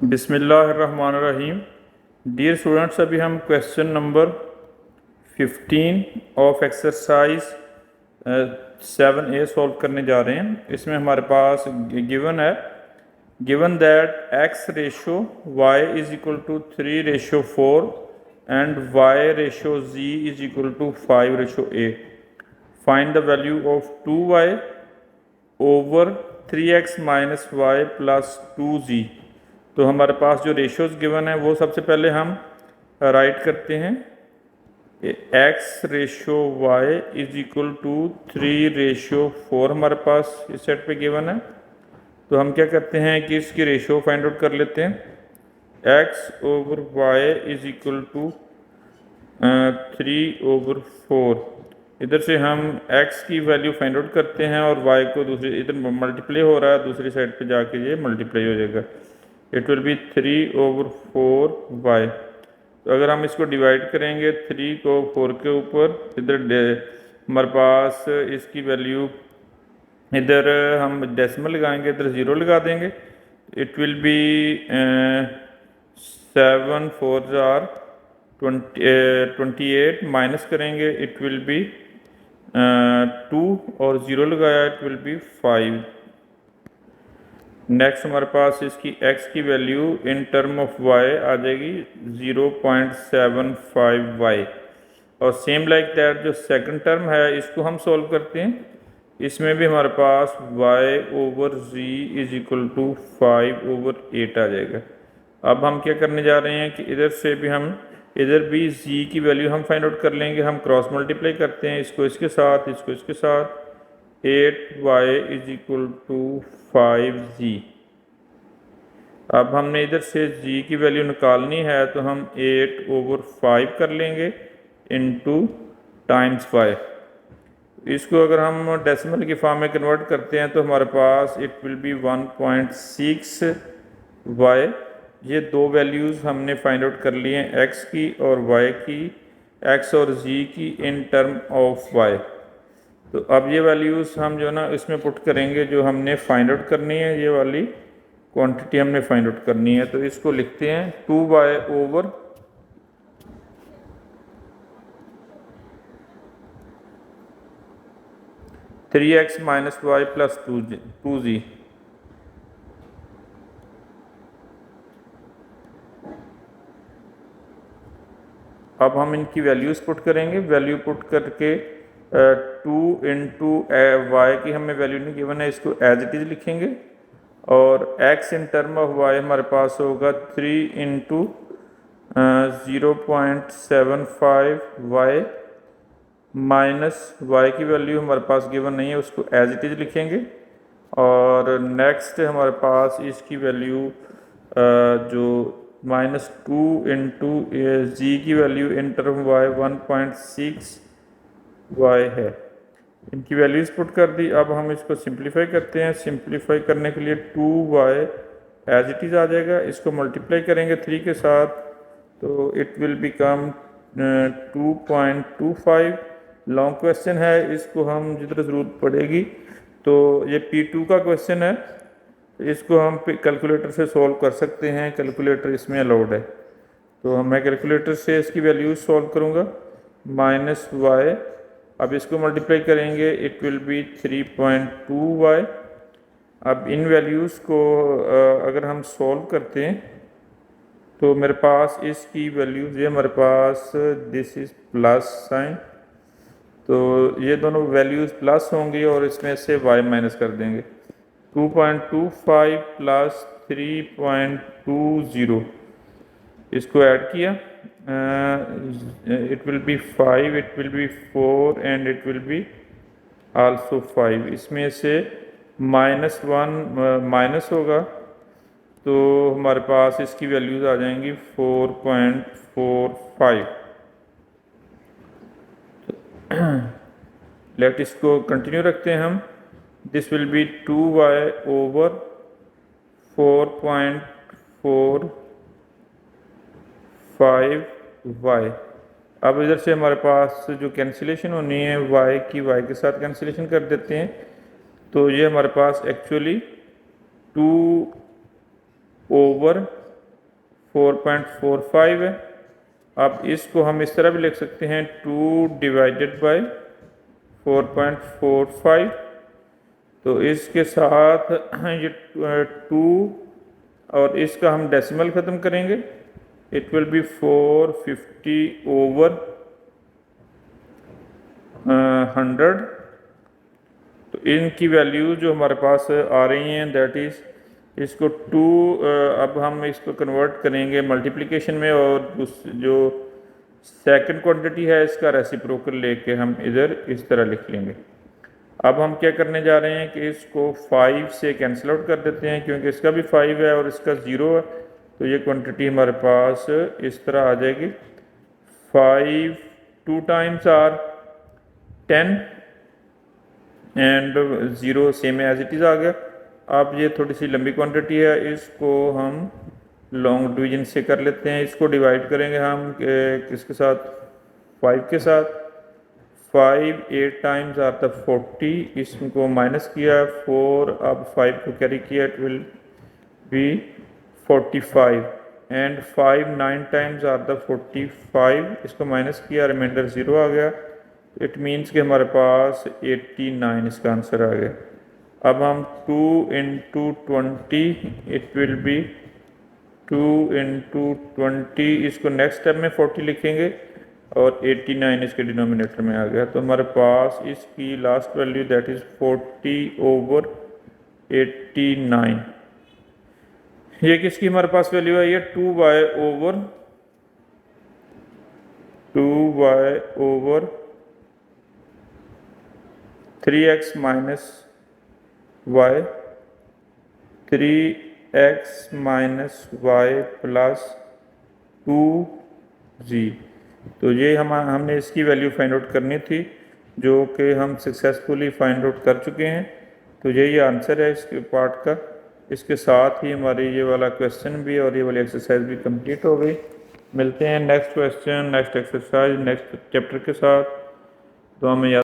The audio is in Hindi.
बिस्मिल्लाहिर्रहमानिर्रहीम। डियर स्टूडेंट्स, अभी हम question number 15 of exercise 7A solve करने जा रहे हैं। इसमें हमारे पास गिवन है, given that x ratio y is equal to 3:4 and y ratio z is equal to 5:8। Find the value of 2y over 3x minus y plus 2z। तो हमारे पास जो रेशोज़ गिवन है वो सबसे पहले हम राइट करते हैं। x ratio y is equal to 3:4 हमारे पास इस सेट पे गिवन है। तो हम क्या करते हैं कि इसकी रेशो फाइंड आउट कर लेते हैं। x over y is equal to 3/4। इधर से हम x की वैल्यू फाइंड आउट करते हैं और y को दूसरी, इधर मल्टीप्लाई हो रहा है, दूसरी साइड पे जाके ये मल्टीप्लाई हो जाएगा। It will B 3/4y। तो अगर हम इसको डिवाइड करेंगे 3 को 4 के ऊपर, इधर हमारे पास इसकी वैल्यू, इधर हम डेसिमल लगाएंगे, इधर 0 लगा देंगे। इट विल बी 7 4 28 माइनस करेंगे, इट विल बी 2 और 0 लगाया, इट विल बी 5। नेक्स्ट हमारे पास इसकी x की value in term of y आ जाएगी 0.75y। और सेम लाइक दैट जो सेकंड टर्म है इसको हम सॉल्व करते हैं। इसमें भी हमारे पास y over z is equal to 5/8 आ जाएगा। अब हम क्या करने जा रहे हैं कि इधर से भी हम, इधर भी z की वैल्यू हम फाइंड आउट कर लेंगे। हम क्रॉस मल्टीप्लाई करते हैं, इसको इसके साथ, इसको इसके साथ। 8y is equal to 5z। अब हमने इधर से g की वैल्यू निकालनी है, तो हम 8/5 कर लेंगे इंटू टाइम्स 5। इसको अगर हम डेसिमल की फॉर्म में कन्वर्ट करते हैं तो हमारे पास इट विल बी 1.6y। ये दो वैल्यूज़ हमने फाइंड आउट कर लिए हैं, x की और y की, x और z की इन टर्म ऑफ y। तो अब ये वैल्यूज़ हम जो ना इसमें पुट करेंगे, जो हमने फाइंड आउट करनी है, ये वाली क्वांटिटी हमने फाइंड आउट करनी है। तो इसको लिखते हैं 2y over 3x minus y plus 2z। अब हम इनकी वैल्यूज़ पुट करेंगे। वैल्यू पुट करके 2 इंटू वाई की हमें वैल्यू नहीं गिवन है, इसको एज इट इज़ लिखेंगे। और x in term of y हमारे पास होगा 3 इंटू 0.75y माइनस y की वैल्यू हमारे पास गिवन नहीं है, उसको एज इट इज़ लिखेंगे। और नेक्स्ट हमारे पास इसकी वैल्यू जो -2 इंटू जी की value in term y 1.6y है। इनकी वैल्यूज़ पुट कर दी। अब हम इसको सिंप्लीफाई करते हैं। सिंप्लीफाई करने के लिए 2y एज इट इज़ आ जाएगा, इसको मल्टीप्लाई करेंगे 3 के साथ, तो it will become 2.25। Long question है, इसको हम जिधर ज़रूरत पड़ेगी, तो ये P2 का क्वेश्चन है, इसको हम कैलकुलेटर से सॉल्व कर सकते हैं। कैलकुलेटर इसमें अलाउड है, तो मैं कैलकुलेटर से इसकी वैल्यूज सॉल्व करूँगा। -y, अब इसको मल्टीप्लाई करेंगे, इट विल बी 3.2y। अब इन वैल्यूज़ को अगर हम सॉल्व करते हैं तो मेरे पास इसकी वैल्यूज़, ये हमारे पास दिस इज़ प्लस साइन, तो ये दोनों वैल्यूज़ प्लस होंगी और इसमें से y माइनस कर देंगे। 2.25 प्लस 3.20, इसको ऐड किया, it will B 5, it will B 4 and it will be also 5। इसमें से -1 माइनस होगा, तो हमारे पास इसकी वैल्यूज़ आ जाएंगी 4.45। लेट इसको कंटिन्यू रखते हैं हम। This will be 2y over 4.45y। अब इधर से हमारे पास जो कैंसिलेशन होनी है y की, y के साथ कैंसिलेशन कर देते हैं। तो ये हमारे पास एक्चुअली 2 ओवर 4.45 है। अब इसको हम इस तरह भी लिख सकते हैं 2 डिवाइडेड बाय 4.45। तो इसके साथ ये 2 और इसका हम डेसिमल ख़त्म करेंगे, इट विल बी 450/100। तो इनकी वैल्यू जो हमारे पास आ रही हैं दैट इज़, इसको 2 अब हम इसको कन्वर्ट करेंगे मल्टीप्लिकेशन में, और जो सेकंड क्वांटिटी है इसका रेसिप्रोकल लेके हम इधर इस तरह लिख लेंगे। अब हम क्या करने जा रहे हैं कि इसको 5 से कैंसिल आउट कर देते हैं, क्योंकि इसका भी 5 है और इसका 0 है, तो ये क्वांटिटी हमारे पास इस तरह आ जाएगी। 5 2 times are 10 and 0 same as it is आ गया। अब ये थोड़ी सी लंबी क्वांटिटी है, इसको हम लॉन्ग डिवीजन से कर लेते हैं। इसको डिवाइड करेंगे हम किसके साथ, 5 के साथ। 5 8 टाइम्स आर द 40, इसको माइनस किया 4, अब 5 को कैरी किया, it will be 45 and 5 9 times are the 45, इसको माइनस किया, रिमाइंडर 0 आ गया। इट मीन्स कि हमारे पास 89 इसका आंसर आ गया। अब हम 2 × 20, इट विल बी 2 × 20, इसको नेक्स्ट स्टेप में 40 लिखेंगे और 89 इसके डिनोमिनेटर में आ गया। तो हमारे पास इसकी लास्ट वैल्यू दैट इज़ 40/89। ये किसकी हमारे पास वैल्यू है, ये 2y/3x - y, 3x - y + 2z। तो ये हमने इसकी वैल्यू फाइंड आउट करनी थी, जो कि हम सक्सेसफुली फाइंड आउट कर चुके हैं। तो यही आंसर है इसके पार्ट का। इसके साथ ही हमारी ये वाला क्वेश्चन भी और ये वाली एक्सरसाइज भी कंप्लीट हो गई। मिलते हैं next question, next exercise, next chapter के साथ। तो हमें